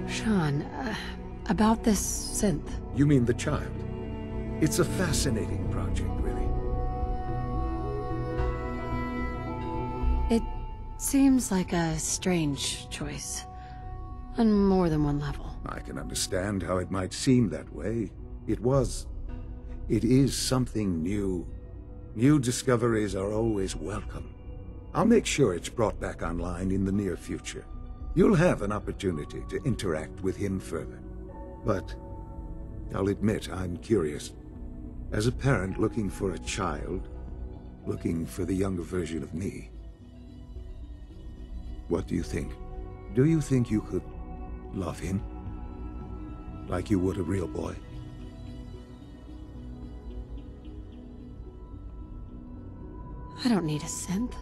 Sean, about this synth. You mean the child? It's a fascinating project, really. It seems like a strange choice. On more than one level. I can understand how it might seem that way. It is something new. New discoveries are always welcome. I'll make sure it's brought back online in the near future. You'll have an opportunity to interact with him further. But I'll admit I'm curious. As a parent looking for a child, looking for the younger version of me, what do you think? Do you think you could love him like you would a real boy? I don't need a synth.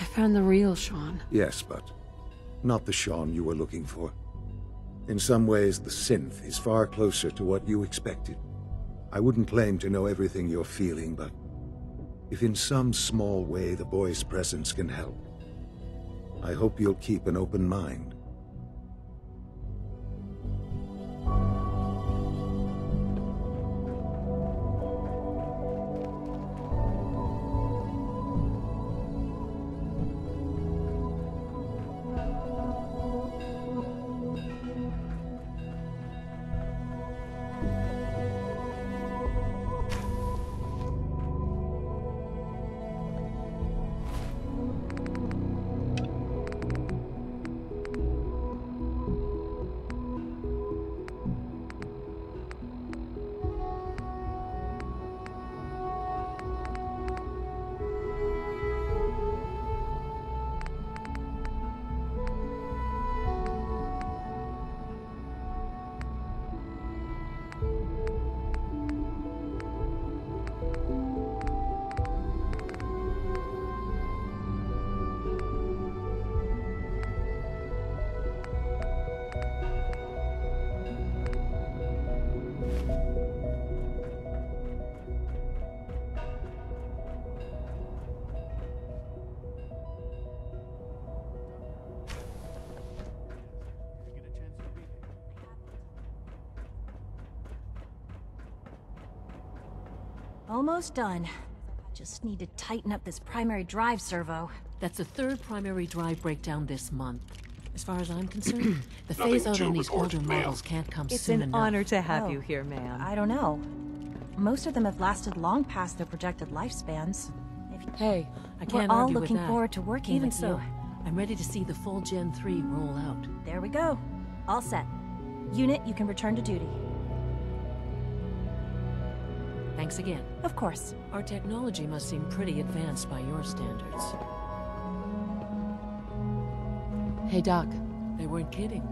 I found the real Sean. Yes, but not the Sean you were looking for. In some ways, the synth is far closer to what you expected. I wouldn't claim to know everything you're feeling, but if in some small way the boy's presence can help, I hope you'll keep an open mind. Almost done. Just need to tighten up this primary drive servo. That's the third primary drive breakdown this month. As far as I'm concerned, the phase-out on these older models can't come soon enough. It's an honor to have you here, ma'am. I don't know. Most of them have lasted long past their projected lifespans. Hey, I can't We're all argue with looking that. forward to working Even with so, you. I'm ready to see the full Gen 3 roll out. There we go. All set. Unit, you can return to duty. Thanks again. Of course. Our technology must seem pretty advanced by your standards. Hey, Doc. They weren't kidding.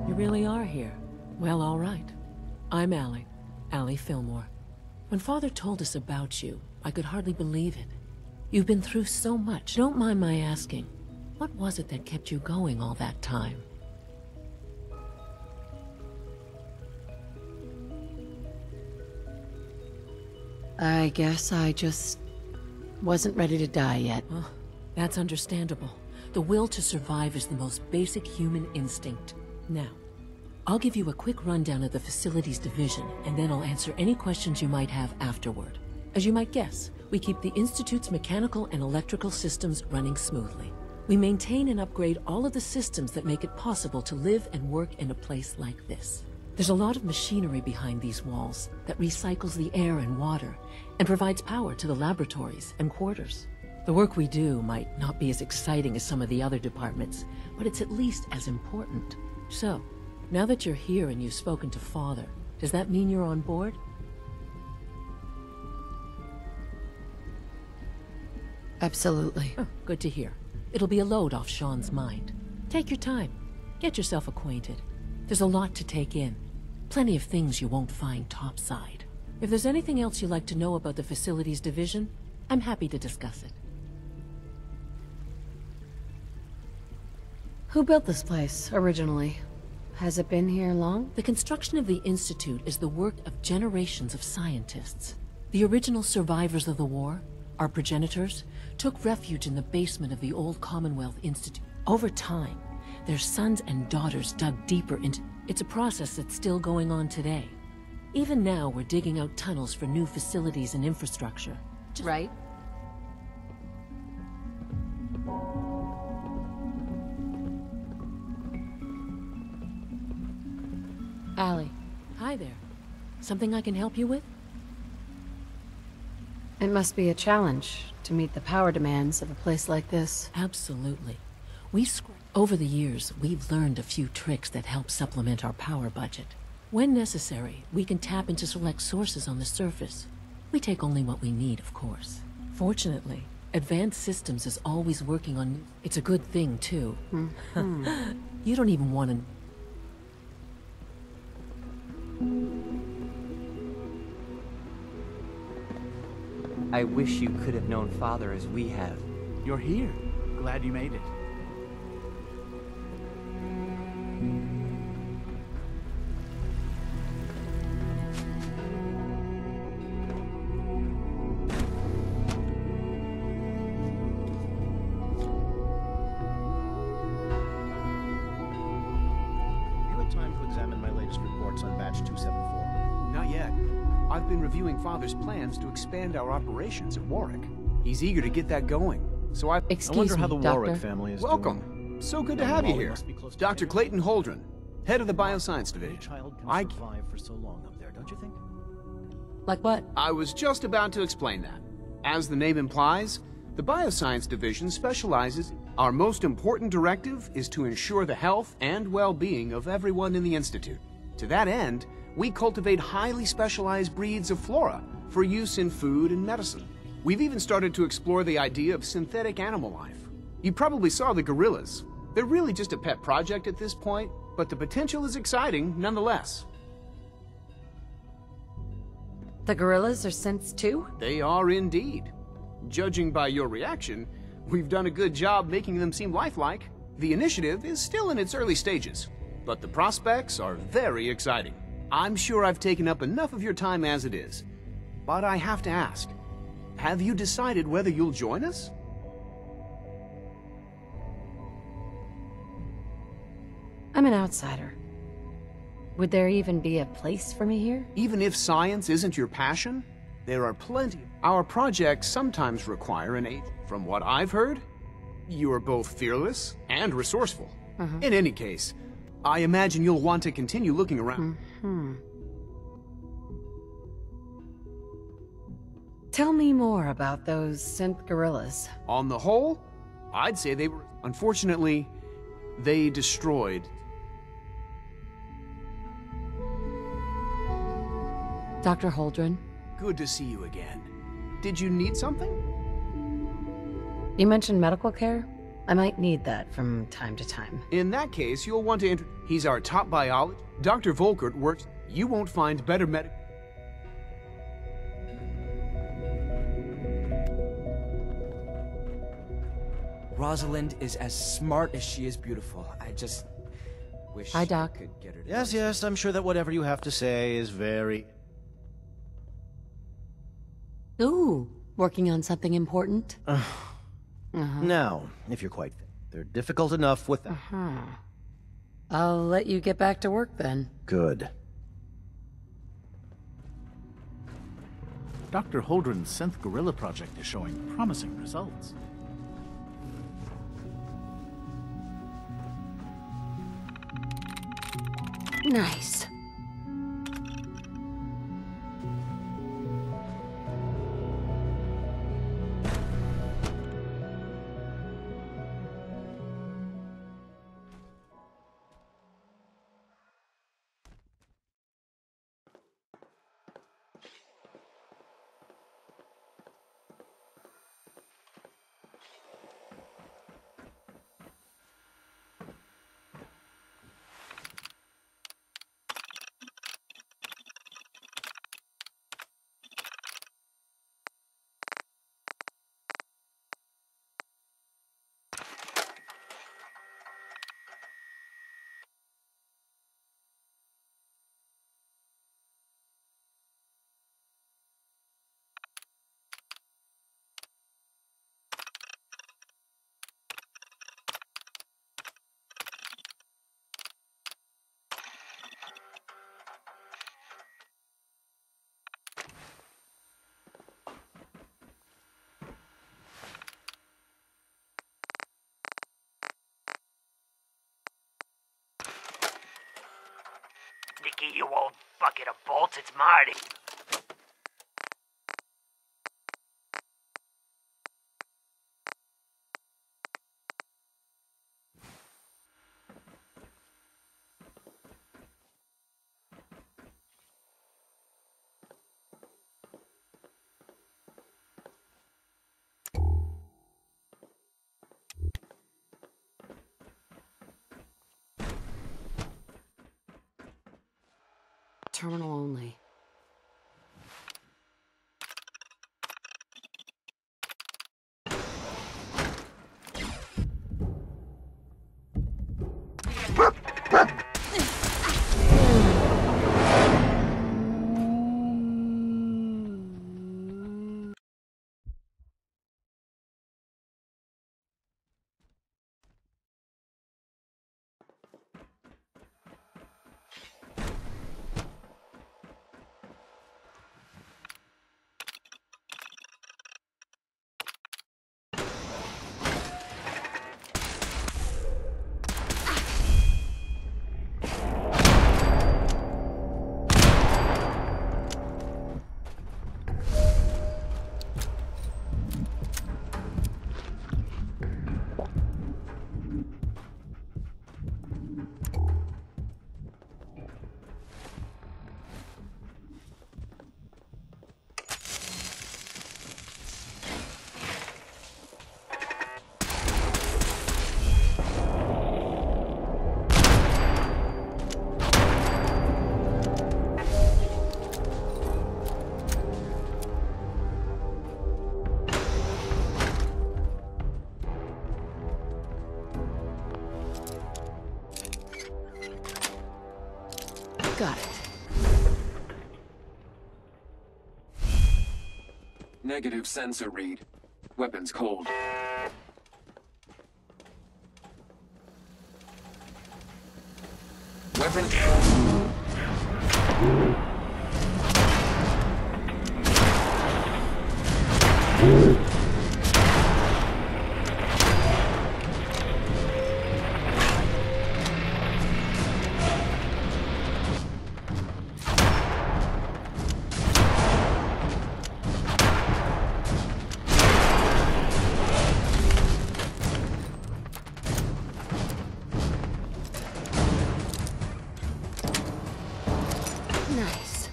You really are here. Well, all right. I'm Allie Fillmore. When Father told us about you, I could hardly believe it. You've been through so much. Don't mind my asking, what was it that kept you going all that time? I guess I just wasn't ready to die yet. Oh, that's understandable. The will to survive is the most basic human instinct. Now, I'll give you a quick rundown of the facilities division, and then I'll answer any questions you might have afterward. As you might guess, we keep the Institute's mechanical and electrical systems running smoothly. We maintain and upgrade all of the systems that make it possible to live and work in a place like this. There's a lot of machinery behind these walls that recycles the air and water and provides power to the laboratories and quarters. The work we do might not be as exciting as some of the other departments, but it's at least as important. So, now that you're here and you've spoken to Father, does that mean you're on board? Absolutely. Oh, good to hear. It'll be a load off Sean's mind. Take your time. Get yourself acquainted. There's a lot to take in. Plenty of things you won't find topside. If there's anything else you'd like to know about the facilities division, I'm happy to discuss it. Who built this place, originally? Has it been here long? The construction of the Institute is the work of generations of scientists. The original survivors of the war, our progenitors, took refuge in the basement of the old Commonwealth Institute. Over time, Their sons and daughters dug deeper into... It's a process that's still going on today. Even now, we're digging out tunnels for new facilities and infrastructure. Right? Allie. Hi there. Something I can help you with? It must be a challenge to meet the power demands of a place like this. Absolutely. Over the years, we've learned a few tricks that help supplement our power budget. When necessary, we can tap into select sources on the surface. We take only what we need, of course. Fortunately, Advanced Systems is always working on... It's a good thing, too. You don't even want to... I wish you could have known Father as we have. You're here. Glad you made it. You had time to examine my latest reports on batch 274? Not yet. I've been reviewing Father's plans to expand our operations at Warwick. He's eager to get that going, so I Excuse wonder how me, the Doctor. Warwick family is Welcome. doing. So good to have you Molly here. must be close to Dr. the Clayton Holdren, head of the Bioscience Any Division. child can I survive for so long up there, don't you think? Like what? was just about to explain that. As the name implies, the Bioscience Division specializes. Our most important directive is to ensure the health and well-being of everyone in the Institute. To that end, we cultivate highly specialized breeds of flora for use in food and medicine. We've even started to explore the idea of synthetic animal life. You probably saw the gorillas. They're really just a pet project at this point, but the potential is exciting nonetheless. The gorillas are synths too? They are indeed. Judging by your reaction, we've done a good job making them seem lifelike. The initiative is still in its early stages, but the prospects are very exciting. I'm sure I've taken up enough of your time as it is, but I have to ask, have you decided whether you'll join us? I'm an outsider. Would there even be a place for me here? Even if science isn't your passion, there are plenty. Our projects sometimes require an aid. From what I've heard, you are both fearless and resourceful. In any case, I imagine you'll want to continue looking around. Tell me more about those synth gorillas. On the whole, I'd say they were... Unfortunately, they destroyed... Dr. Holdren, Good to see you again. Did you need something? you mentioned medical care? I might need that from time to time. In that case, you'll want to He's our top biologist. Dr. Volkert works... You won't find better medic... Rosalind is as smart as she is beautiful. I just wish Hi, Doc. I could get her to Yes, yes, I'm sure that whatever you have to say is very... Ooh, working on something important? Now, if you're quite... They're difficult enough with that. I'll let you get back to work then. Good. Dr. Holdren's synth gorilla project is showing promising results. Nice. old bucket of bolts, it's Marty. Terminal only. Got it. Negative sensor read. Weapons cold. Weapon. Nice.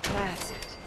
That's it.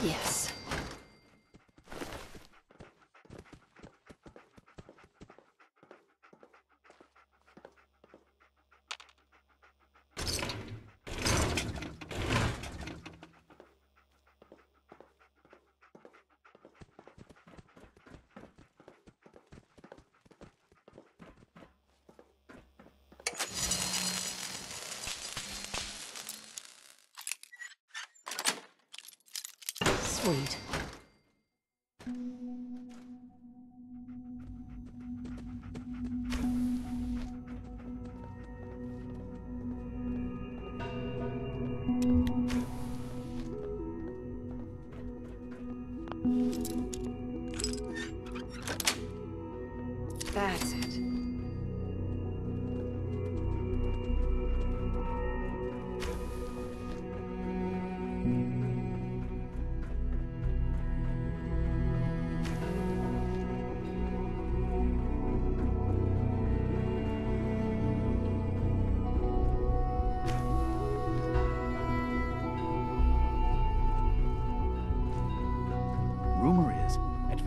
Yes. Sweet.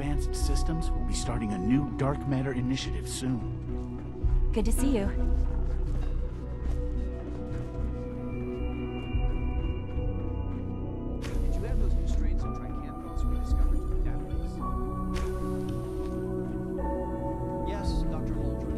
advanced systems will be starting a new dark matter initiative soon. Good to see you. Did you have those new strains of tricanthus we discovered to the database? Yes, Dr. Holdren.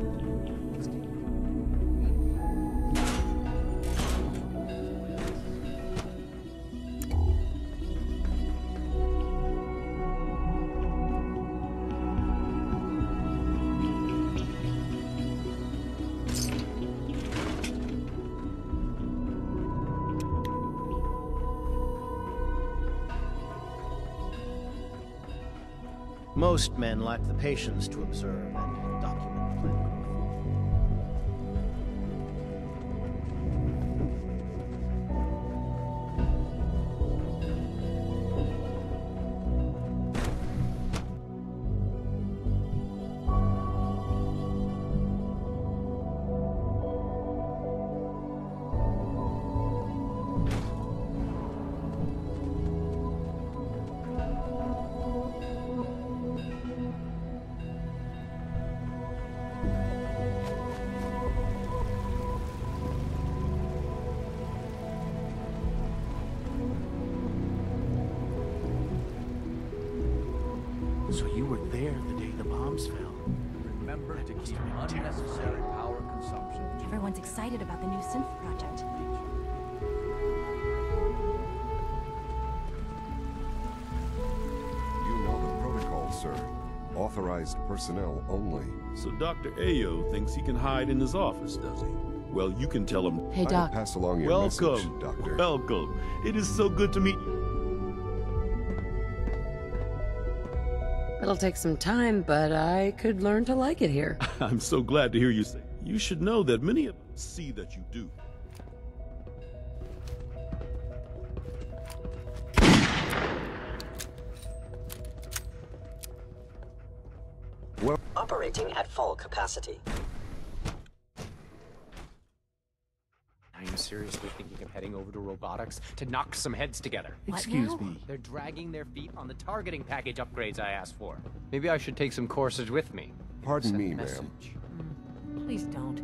Most men lack the patience to observe and document plant growth. So you were there the day the bombs fell. Remember to keep unnecessary power consumption. Everyone's excited about the new synth project. You know the protocol, sir. Authorized personnel only. So Dr. Ayo thinks he can hide in his office, does he? Well, you can tell him. Hey, Doc. Pass along your message, Doctor. Welcome. It is so good to meet you. It'll take some time, but I could learn to like it here. I'm so glad to hear you say. You should know that many of us see that you do. Well, operating at full capacity. Are you seriously thinking of heading over to robotics to knock some heads together? Excuse me. They're dragging their feet on the targeting package upgrades I asked for. Maybe I should take some courses with me. Pardon me, ma'am. Please don't.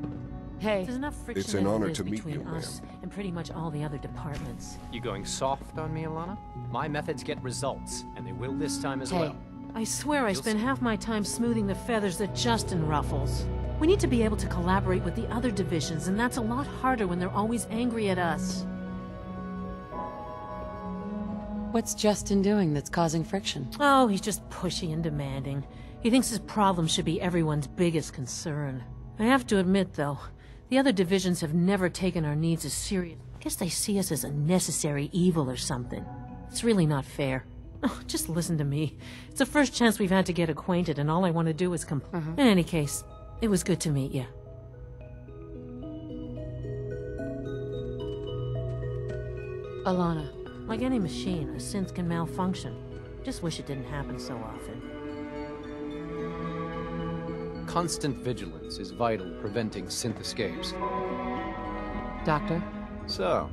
Hey. There's enough friction It's an as it honor is to meet between you, ma'am. us and pretty much all the other departments. You going soft on me, Alana? My methods get results, and they will this time as Hey. well. I swear I spend half my time smoothing the feathers that Justin ruffles. We need to be able to collaborate with the other divisions, and that's a lot harder when they're always angry at us. What's Justin doing that's causing friction? Oh, he's just pushy and demanding. He thinks his problem should be everyone's biggest concern. I have to admit, though, the other divisions have never taken our needs as serious. I guess they see us as a necessary evil or something. It's really not fair. Oh, just listen to me. It's the first chance we've had to get acquainted, and all I want to do is In any case, it was good to meet you. Alana. Like any machine, a synth can malfunction. Just wish it didn't happen so often. Constant vigilance is vital preventing synth escapes. Doctor? So,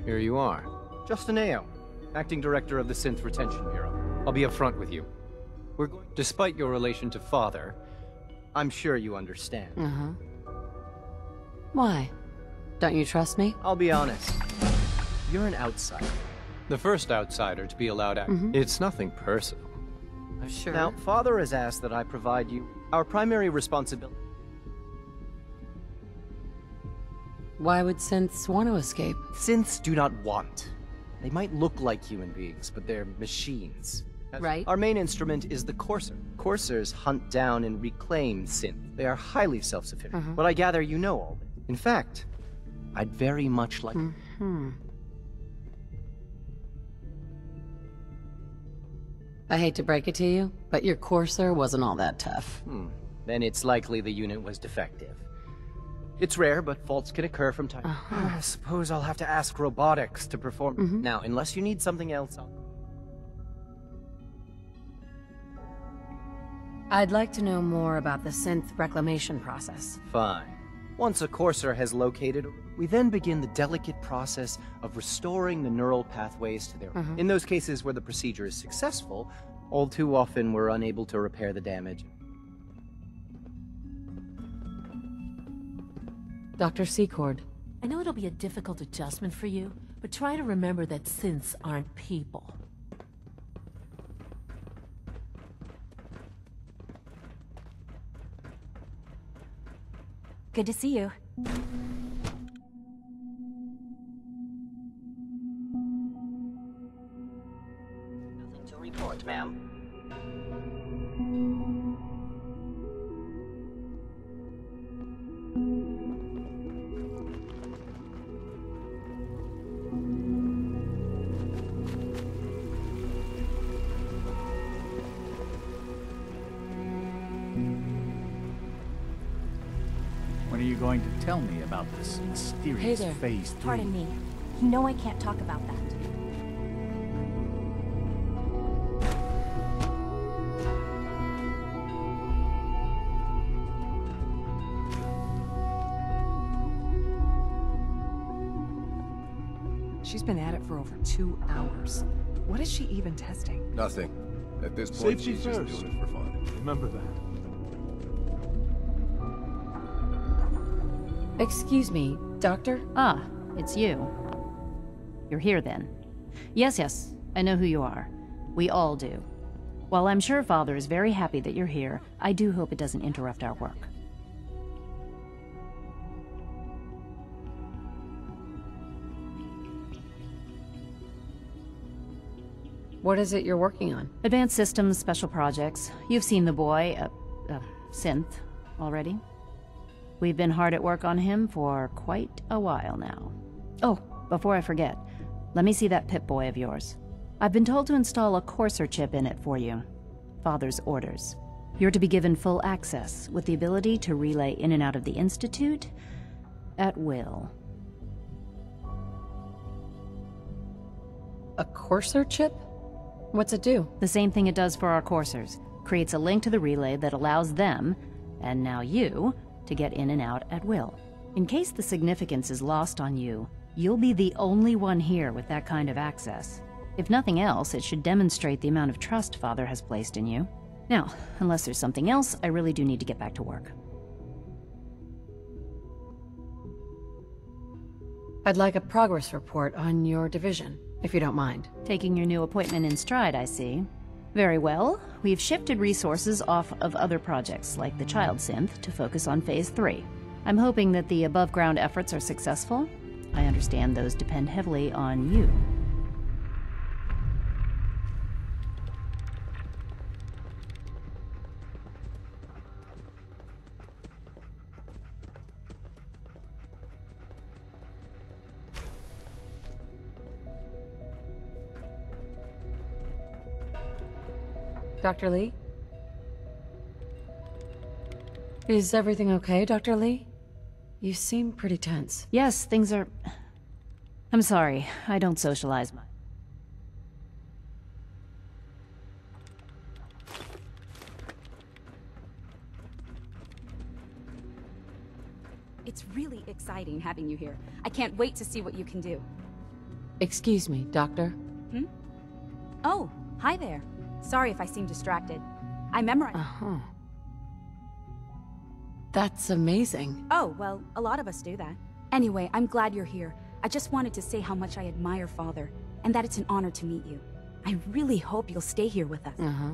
here you are. Justin Ayo, Acting Director of the Synth Retention Bureau. I'll be upfront with you. Despite your relation to Father, I'm sure you understand. Why? Don't you trust me? I'll be honest. You're an outsider. The first outsider to be allowed out. It's nothing personal. Sure. Now, Father has asked that I provide you our primary responsibility. Why would synths want to escape? Synths do not want. They might look like human beings, but they're machines. Right. Our main instrument is the Courser. Coursers hunt down and reclaim synth. They are highly self-sufficient. But I gather you know all this. In fact, I'd very much like... I hate to break it to you, but your Courser wasn't all that tough. Then it's likely the unit was defective. It's rare, but faults can occur from time. I suppose I'll have to ask robotics to perform. Now, unless you need something else, I'd like to know more about the synth reclamation process. Fine. Once a Courser has located, we then begin the delicate process of restoring the neural pathways to their... In those cases where the procedure is successful, All too often, we're unable to repair the damage. Dr. Secord, I know it'll be a difficult adjustment for you, but try to remember that synths aren't people. Good to see you. Nothing to report, ma'am. When are you going to tell me about this mysterious Phase 3? Pardon me. You know I can't talk about that. She's been at it for over 2 hours. What is she even testing? Nothing. At this point, Safety she's just first. doing it for fun. Remember that. Excuse me, Doctor? Ah, it's you. You're here then. Yes, I know who you are. We all do. While I'm sure Father is very happy that you're here, I do hope it doesn't interrupt our work. What is it you're working on? Advanced systems, special projects. You've seen the boy, Synth, already. We've been hard at work on him for quite a while now. Oh, before I forget, let me see that Pip-Boy of yours. I've been told to install a courser chip in it for you. Father's orders. You're to be given full access, with the ability to relay in and out of the Institute at will. A courser chip? What's it do? The same thing it does for our coursers. Creates a link to the relay that allows them, and now you, to get in and out at will. In case the significance is lost on you, you'll be the only one here with that kind of access. If nothing else, it should demonstrate the amount of trust Father has placed in you. Now, unless there's something else, I really do need to get back to work. I'd like a progress report on your division, if you don't mind. Taking your new appointment in stride, I see. Very well. We've shifted resources off of other projects, like the Child Synth, to focus on Phase 3. I'm hoping that the above-ground efforts are successful. I understand those depend heavily on you. Dr. Lee? Is everything okay, Dr. Lee? You seem pretty tense. Yes, things are... I'm sorry, I don't socialize much. It's really exciting having you here. I can't wait to see what you can do. Excuse me, Doctor? Hmm? Oh, hi there. Sorry if I seem distracted. I memorized... Uh-huh. That's amazing. Oh, well, a lot of us do that. Anyway, I'm glad you're here. I just wanted to say how much I admire Father, and that it's an honor to meet you. I really hope you'll stay here with us. Uh-huh.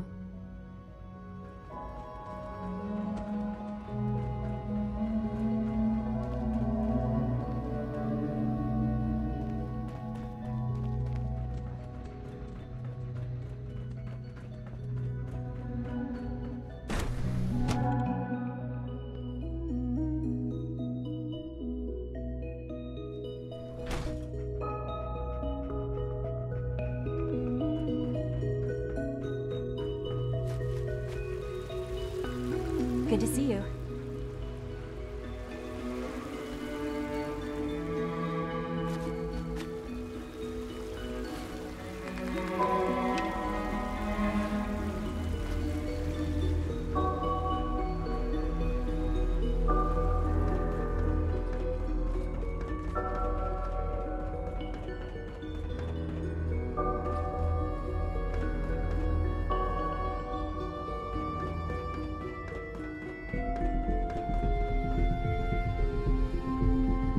Good to see you.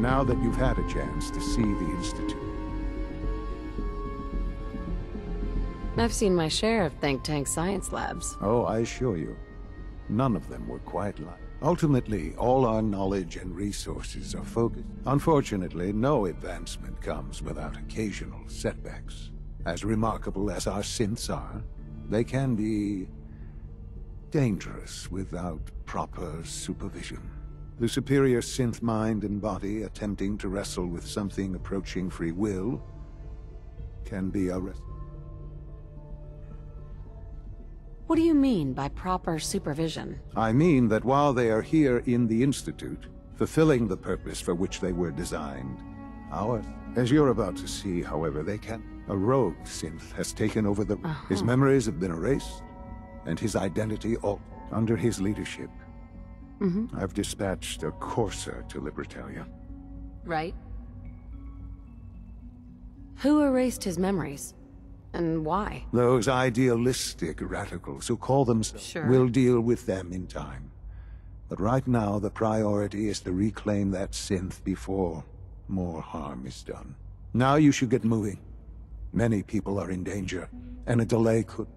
now that you've had a chance to see the Institute. I've seen my share of think tank science labs. Oh, I assure you, none of them were quite like. Ultimately, all our knowledge and resources are focused. Unfortunately, no advancement comes without occasional setbacks. As remarkable as our synths are, they can be dangerous without proper supervision. The superior synth mind and body attempting to wrestle with something approaching free will can be arrested. What do you mean by proper supervision? I mean that while they are here in the Institute, fulfilling the purpose for which they were designed, as you're about to see, however, they can. A rogue synth has taken over the... His memories have been erased, and his identity altered. Under his leadership, I've dispatched a courser to Libertalia. Right. Who erased his memories? And why? Those idealistic radicals who call themselves will deal with them in time. But right now, the priority is to reclaim that synth before more harm is done. Now you should get moving. Many people are in danger, and a delay could...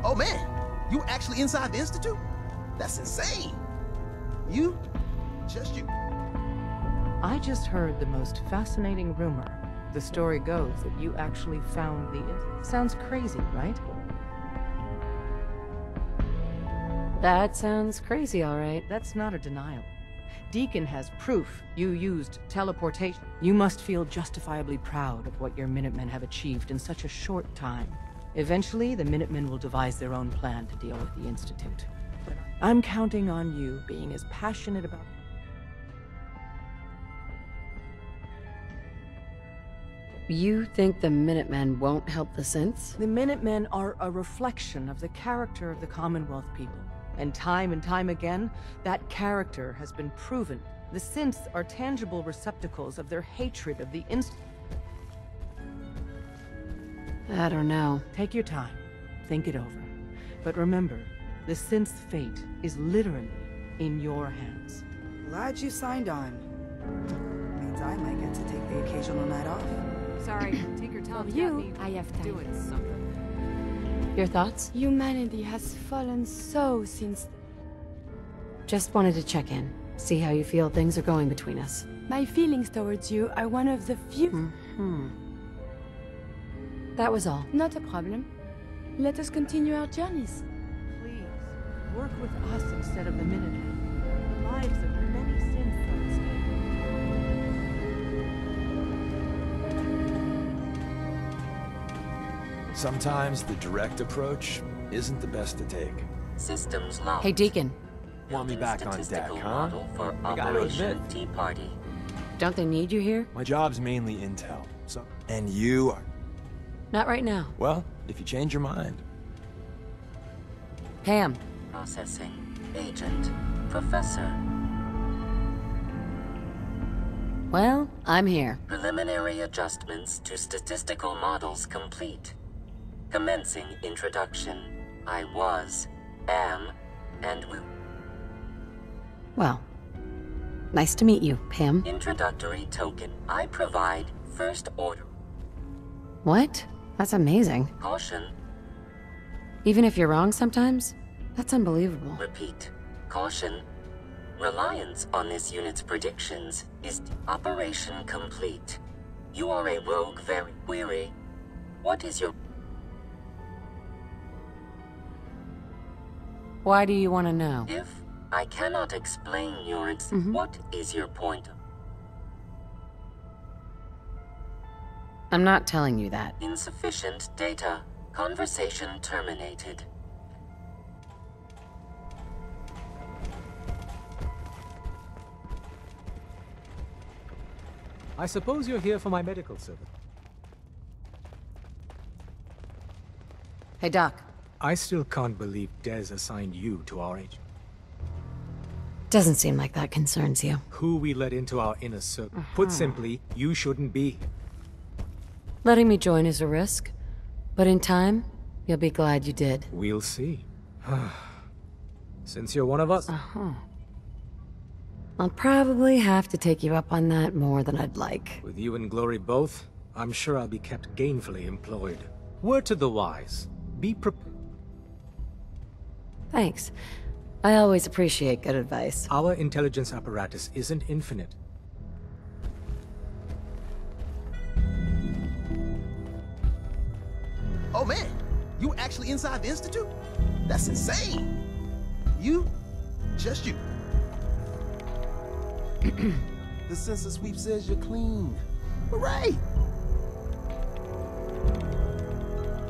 Oh man, you were actually inside the Institute? That's insane. You? Just you. I just heard the most fascinating rumor. The story goes that you actually found the... Sounds crazy, right? That sounds crazy, all right. That's not a denial. Deacon has proof you used teleportation. You must feel justifiably proud of what your Minutemen have achieved in such a short time. Eventually, the Minutemen will devise their own plan to deal with the Institute. But I'm counting on you being as passionate about... You think the Minutemen won't help the synths? The Minutemen are a reflection of the character of the Commonwealth people. And time again, that character has been proven. The synths are tangible receptacles of their hatred of the Institute. I don't know. Take your time. Think it over. But remember, the synth's fate is literally in your hands. Glad you signed on. Means I might get to take the occasional night off. Sorry, take your time. I have time. Doing something. Your thoughts? Humanity has fallen so since... Just wanted to check in. See how you feel things are going between us. My feelings towards you are one of the few... That was all. Not a problem. Let us continue our journeys. Please, work with us instead of the Minutemen. The lives of many synths are at stake. Sometimes the direct approach isn't the best to take. Systems locked. Hey, Deacon. Want me back on deck, huh? For I gotta Operation admit. Tea Party. Don't they need you here? My job's mainly intel, so... And you are... Not right now. Well, if you change your mind. Pam. Processing. Agent. Professor. Well, I'm here. Preliminary adjustments to statistical models complete. Commencing introduction. I was, am, and will. Well, nice to meet you, Pam. Introductory token. I provide first order. What? That's amazing. Caution. Even if you're wrong sometimes, that's unbelievable. Repeat. Caution. Reliance on this unit's predictions is operation complete. You are a rogue very weary. What is your... Why do you want to know? If I cannot explain your... What is your point? I'm not telling you that. Insufficient data. Conversation terminated. I suppose you're here for my medical service. Hey, Doc. I still can't believe Des assigned you to our agent. Doesn't seem like that concerns you. Who we let into our inner circle. Put simply, you shouldn't be. Letting me join is a risk, but in time, you'll be glad you did. We'll see. Since you're one of us. I'll probably have to take you up on that more than I'd like. With you and Glory both, I'm sure I'll be kept gainfully employed. Word to the wise. Be prepared. Thanks. I always appreciate good advice. Our intelligence apparatus isn't infinite. Oh man, you actually inside the Institute? That's insane. Just you. The census sweep says you're clean. Hooray!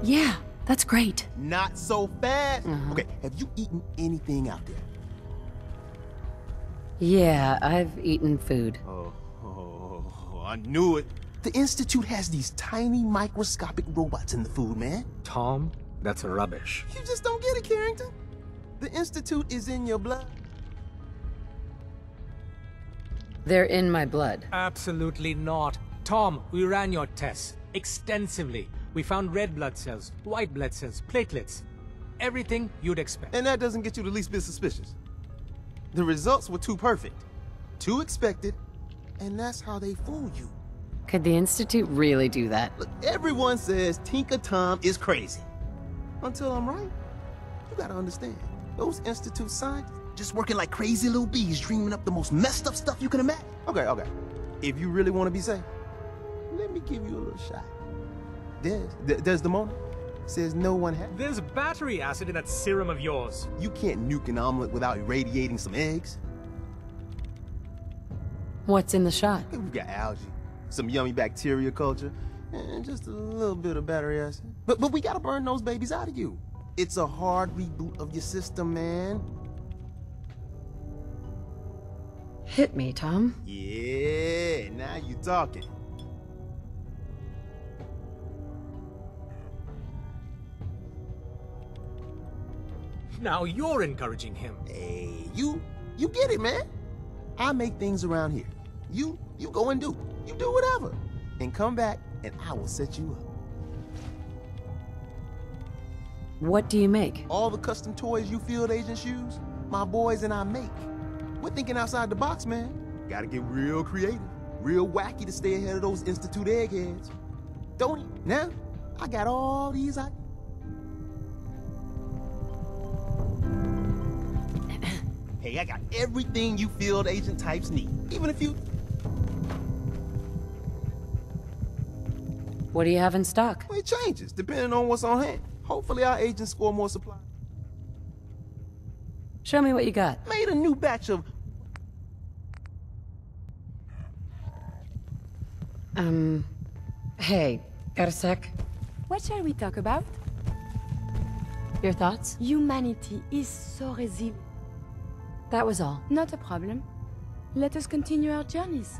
Yeah, that's great. Not so fast. Okay, have you eaten anything out there? Yeah, I've eaten food. I knew it. The Institute has these tiny microscopic robots in the food, man. Tom, that's rubbish. You just don't get it, Carrington. The Institute is in your blood. They're in my blood. Absolutely not. Tom, we ran your tests extensively. We found red blood cells, white blood cells, platelets. Everything you'd expect. And that doesn't get you the least bit suspicious. The results were too perfect, too expected, and that's how they fool you. Could the Institute really do that? Look, everyone says Tinker Tom is crazy. Until I'm right. You gotta understand, those Institute scientists just working like crazy little bees, dreaming up the most messed up stuff you can imagine. Okay. If you really want to be safe, let me give you a little shot. Desdemona says no one has. There's battery acid in that serum of yours. You can't nuke an omelet without irradiating some eggs. What's in the shot? We got algae, some yummy bacteria culture, and just a little bit of battery acid. But we gotta burn those babies out of you. It's a hard reboot of your system, man. Hit me, Tom. Yeah, now you talking. Now you're encouraging him. Hey, you get it, man. I make things around here. You go and do. You do whatever. And come back, and I will set you up. What do you make? All the custom toys you field agents use, my boys and I make. We're thinking outside the box, man. Gotta get real creative, real wacky to stay ahead of those Institute eggheads. Don't he? Now, I got all these ideas. Hey, I got everything you field agent types need. Even if you... What do you have in stock? Well, it changes, depending on what's on hand. Hopefully our agents score more supply. Show me what you got. Made a new batch of... Hey, got a sec? What shall we talk about? Your thoughts? Humanity is so resilient. That was all. Not a problem. Let us continue our journeys.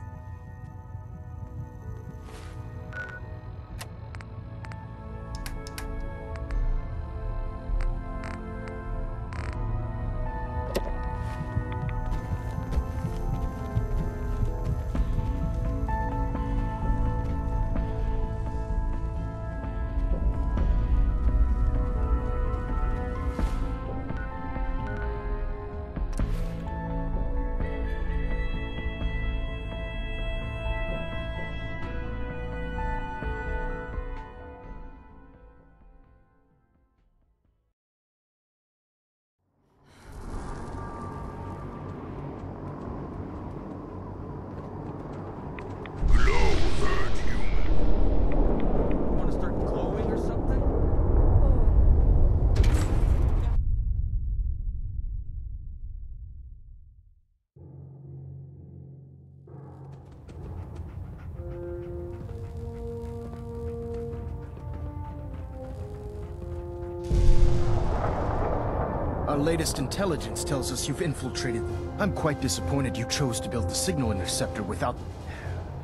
Our latest intelligence tells us you've infiltrated. I'm quite disappointed you chose to build the signal interceptor without...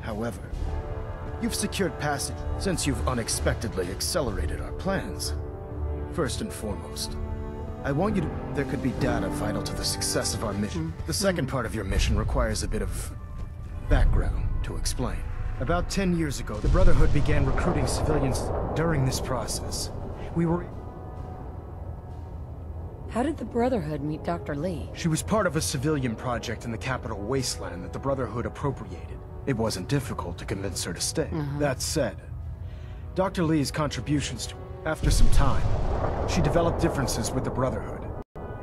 However, you've secured passage since you've unexpectedly accelerated our plans. First and foremost, I want you to... There could be data vital to the success of our mission. The second part of your mission requires a bit of background to explain. About 10 years ago, the Brotherhood began recruiting civilians. During this process, we were... How did the Brotherhood meet Dr. Lee? She was part of a civilian project in the capital wasteland that the Brotherhood appropriated. It wasn't difficult to convince her to stay. That said, Dr. Lee's contributions to... After some time, she developed differences with the Brotherhood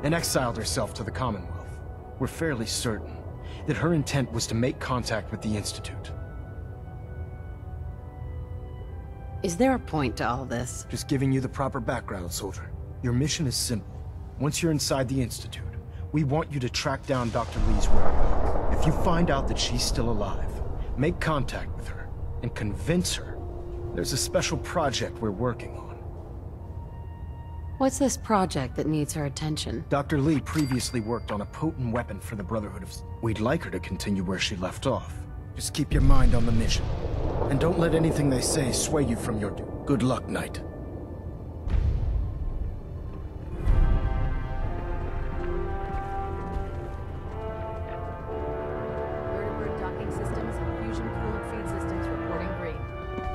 and exiled herself to the Commonwealth. We're fairly certain that her intent was to make contact with the Institute. Is there a point to all this? Just giving you the proper background, soldier. Your mission is simple. Once you're inside the Institute, we want you to track down Dr. Lee's whereabouts. If you find out that she's still alive, make contact with her and convince her there's a special project we're working on. What's this project that needs her attention? Dr. Lee previously worked on a potent weapon for the Brotherhood of... We'd like her to continue where she left off. Just keep your mind on the mission. And don't let anything they say sway you from your... Good luck, Knight. Vertibird docking systems and fusion-cooled feed systems reporting green.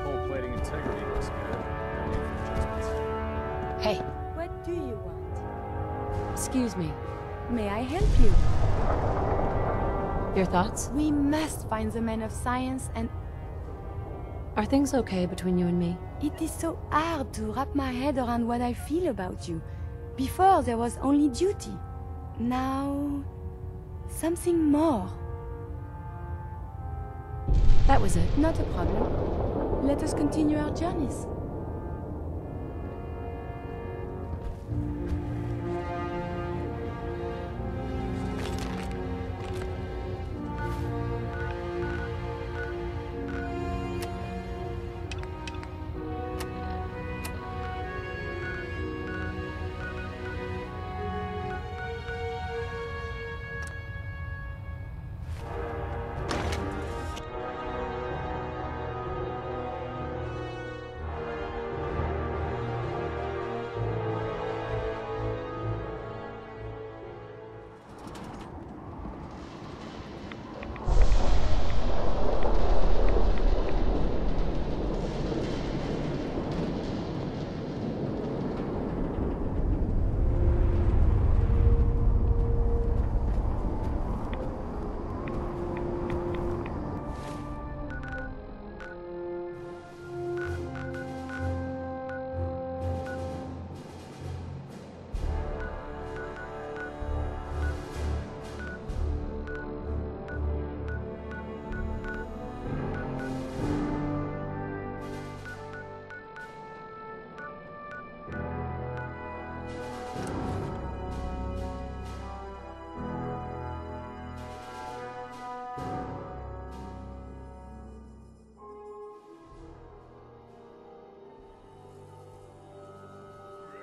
Hull plating integrity looks good. No need for adjustments. Hey. What do you want? Excuse me. May I help you? Your thoughts? We must find the man of science and... Are things okay between you and me? It is so hard to wrap my head around what I feel about you. Before there was only duty. Now... something more. That was it. Not a problem. Let us continue our journeys.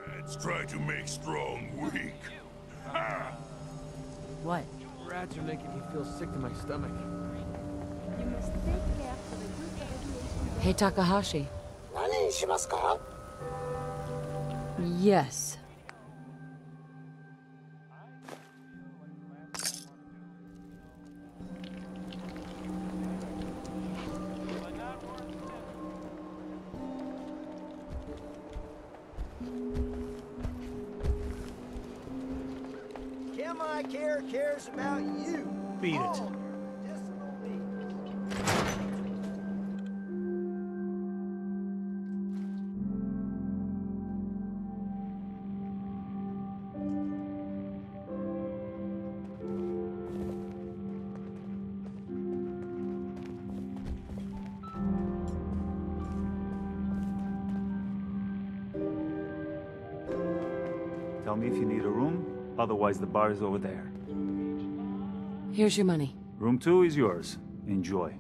Rats try to make strong weak. Ha! What? Rats are making me feel sick to my stomach. You must take care for the good regulation. Hey, Takahashi. Yes. Cares about you. Beat it. Tell me if you need a room, otherwise the bar is over there. Here's your money. Room 2 is yours. Enjoy.